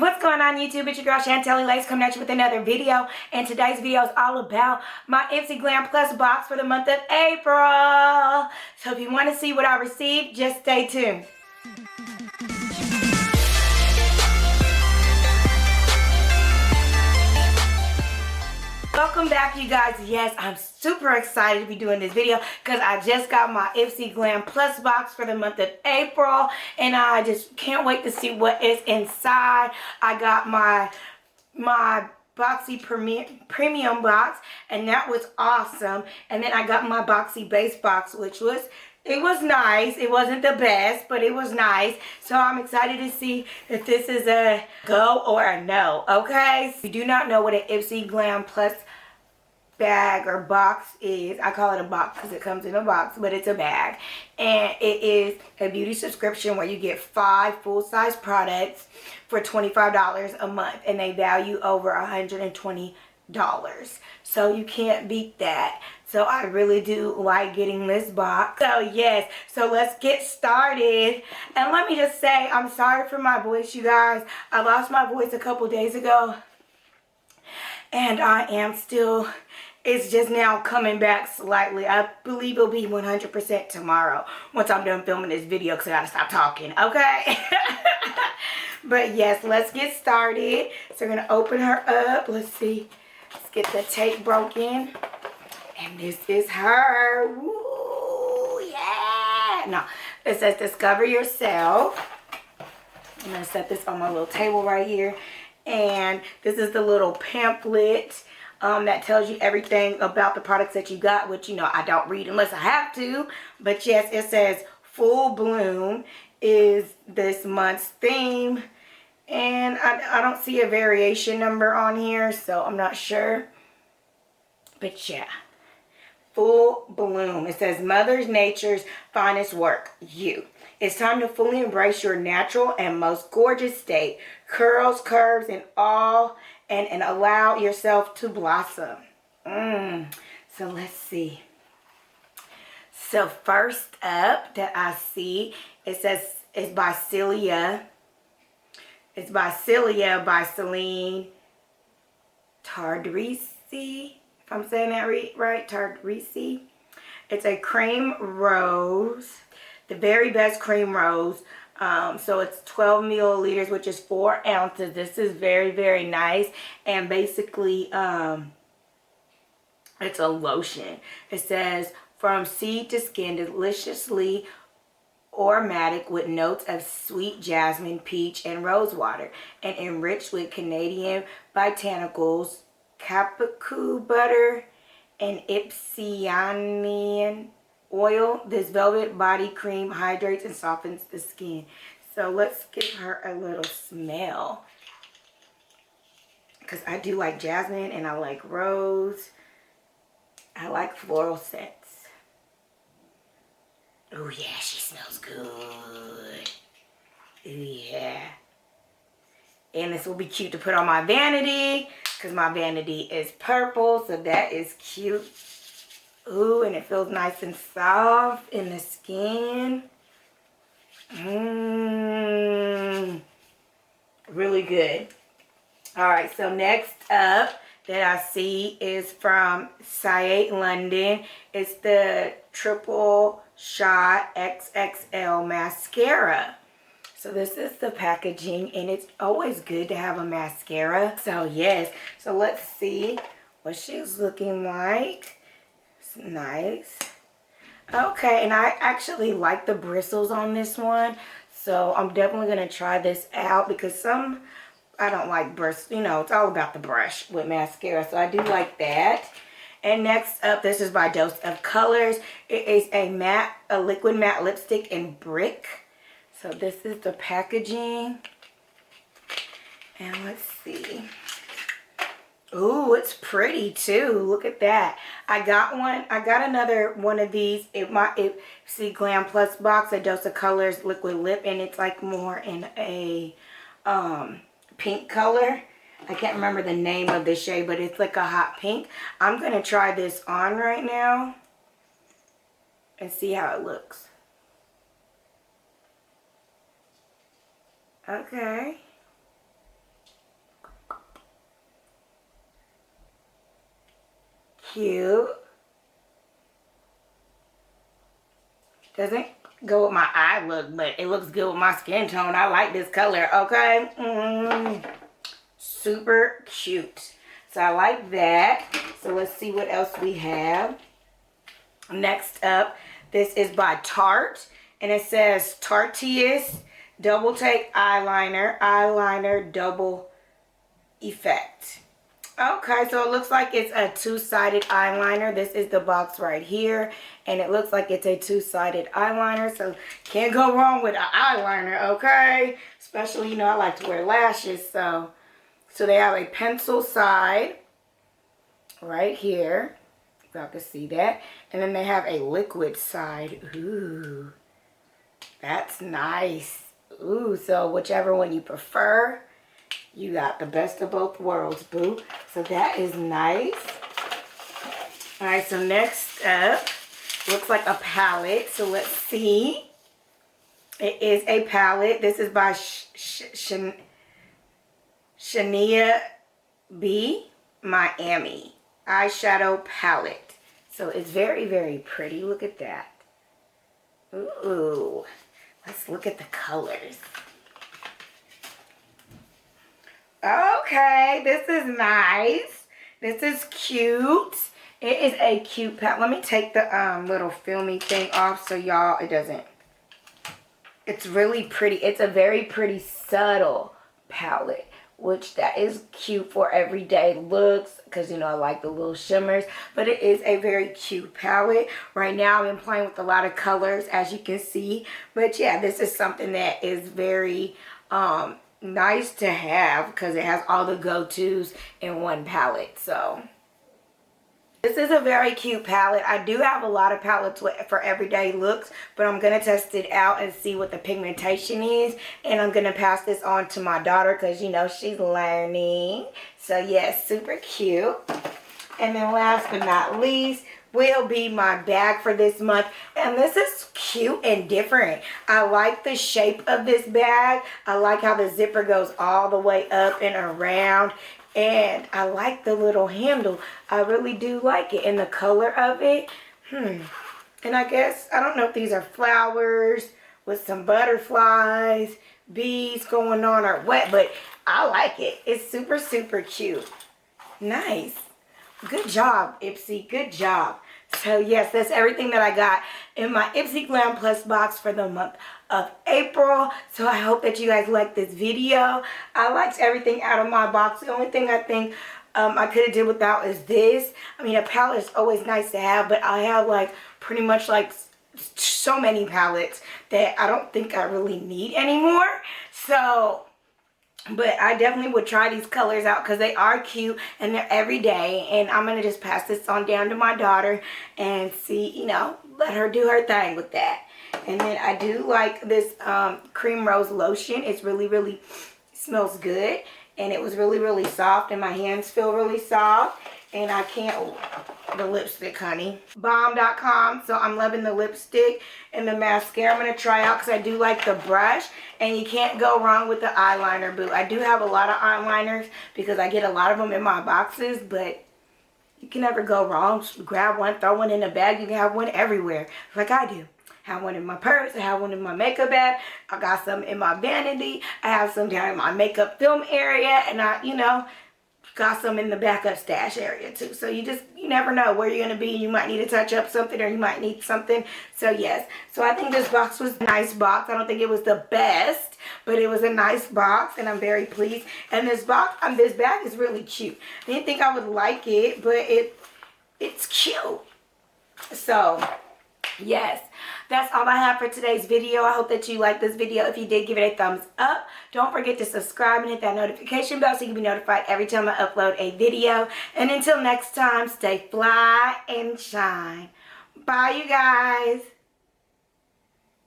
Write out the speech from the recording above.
What's going on YouTube? It's your girl Shantelle Lace coming at you with another video. And today's video is all about my Ipsy Glam Plus box for the month of April. So if you want to see what I received, just stay tuned. Welcome back, you guys. Yes, I'm super excited to be doing this video because I just got my Ipsy Glam Plus box for the month of April, and I just can't wait to see what is inside. I got my Boxy Premium box, and that was awesome. And then I got my Boxy Base box, which was nice. It wasn't the best, but it was nice. So I'm excited to see if this is a go or a no, okay? If you do not know what an Ipsy Glam Plus bag or box is, I call it a box because it comes in a box, but it's a bag. And it is a beauty subscription where you get 5 full-size products for $25 a month, and they value over $120. So you can't beat that. So I really do like getting this box. So yes, so let's get started. And let me just say, I'm sorry for my voice, you guys. I lost my voice a couple days ago, and I am still, it's just now coming back slightly. I believe it'll be 100% tomorrow once I'm done filming this video because I gotta stop talking, okay? But yes, let's get started. So we're gonna open her up. Let's see. Let's get the tape broken. And this is her. Woo, yeah. No, it says discover yourself. I'm going to set this on my little table right here. And this is the little pamphlet that tells you everything about the products that you got, which, you know, I don't read unless I have to. But yes, it says Full Bloom is this month's theme. And I don't see a variation number on here, so I'm not sure. But yeah. Full Bloom. It says Mother Nature's finest work, you. It's time to fully embrace your natural and most gorgeous state. Curls, curves, and all, and allow yourself to blossom. So let's see. So first up that I see, it says it's by Cela. It's by Cela by Celine Tarteist. I'm saying that right, Tarteist. It's a cream rose, the very best cream rose. So it's 12 milliliters, which is 4 ounces. This is very, very nice. And basically, it's a lotion. It says, from seed to skin, deliciously aromatic with notes of sweet jasmine, peach, and rose water. And enriched with Canadian botanicals, Capicue butter, and Ipsy oil. This velvet body cream hydrates and softens the skin. So let's give her a little smell, because I do like jasmine and I like rose. I like floral scents. Oh yeah, she smells good. Oh yeah. And this will be cute to put on my vanity, because my vanity is purple, so that is cute. Ooh, and it feels nice and soft in the skin. Really good. Alright, so next up that I see is from Ciate, London. It's the Triple Shot XXL Mascara. So this is the packaging, and it's always good to have a mascara. So yes, so let's see what she's looking like. It's nice. Okay, and I actually like the bristles on this one. So I'm definitely going to try this out, because I don't like bristles. You know, it's all about the brush with mascara. So I do like that. And next up, this is by Dose of Colors. It is a liquid matte lipstick in brick. So this is the packaging. And let's see. Ooh, it's pretty too. Look at that. I got another one of these in my Ipsy Glam Plus box, a Dose of Colors liquid lip, and it's like more in a pink color. I can't remember the name of the shade, but it's like a hot pink. I'm going to try this on right now and see how it looks. Okay. cute. Doesn't go with my eye look, but it looks good with my skin tone. I like this color, okay? Super cute. So I like that. So let's see what else we have. Next up, this is by Tarte. And it says Tarteist Double Take Eyeliner. Eyeliner Double Effect. Okay, so it looks like it's a two-sided eyeliner. This is the box right here. And it looks like it's a two-sided eyeliner. So can't go wrong with an eyeliner, okay? Especially, you know, I like to wear lashes. So they have a pencil side right here. If y'all can see that. And then they have a liquid side. Ooh, that's nice. Ooh, so whichever one you prefer. You got the best of both worlds, boo. So that is nice. All right, so next up, looks like a palette. So let's see. It is a palette. This is by Shaina B. Miami eyeshadow palette. So it's very, very pretty. Look at that. Ooh. Let's look at the colors. Okay, this is nice. This is cute. It is a cute palette. Let me take the little filmy thing off so y'all, it doesn't. It's really pretty. It's a very pretty subtle palette, which that is cute for everyday looks because, you know, I like the little shimmers. But it is a very cute palette. Right now, I've been playing with a lot of colors, as you can see. But yeah, this is something that is very nice to have because it has all the go-tos in one palette. So this is a very cute palette. I do have a lot of palettes for everyday looks, but I'm going to test it out and see what the pigmentation is. And I'm going to pass this on to my daughter because, you know, she's learning. So yes, super cute. And then last but not least will be my bag for this month. And this is cute and different. I like the shape of this bag. I like how the zipper goes all the way up and around. And I like the little handle. I really do like it. And the color of it. And I guess, I don't know if these are flowers with some butterflies, bees going on or what. But I like it. It's super, super cute. Nice. Good job, Ipsy. Good job. So yes, that's everything that I got in my Ipsy Glam Plus box for the month of April. So I hope that you guys liked this video. I liked everything out of my box. The only thing I think I could have did without is this. I mean, a palette is always nice to have, but I have like pretty much like so many palettes that I don't think I really need anymore. So, but I definitely would try these colors out because they are cute and they're everyday. And I'm going to just pass this on down to my daughter and see, you know, let her do her thing with that. And then I do like this cream rose lotion. It's really, really smells good. And it was really, really soft. And my hands feel really soft. And I can't, oh, the lipstick, honey. Bomb.com. So I'm loving the lipstick and the mascara. I'm going to try out because I do like the brush. And you can't go wrong with the eyeliner, boo. I do have a lot of eyeliners because I get a lot of them in my boxes. But you can never go wrong. Just grab one, throw one in the bag. You can have one everywhere like I do. I have one in my purse. I have one in my makeup bag. I got some in my vanity. I have some down in my makeup film area. And I, you know, got some in the backup stash area too. So you never know where you're going to be. You might need to touch up something or you might need something. So yes. So I think this box was a nice box. I don't think it was the best, but it was a nice box and I'm very pleased. And this box, this bag is really cute. I didn't think I would like it, but it's cute. So yes, that's all I have for today's video. I hope that you liked this video. If you did, give it a thumbs up. Don't forget to subscribe and hit that notification bell so you can be notified every time I upload a video. And until next time, stay fly and shine. Bye, you guys.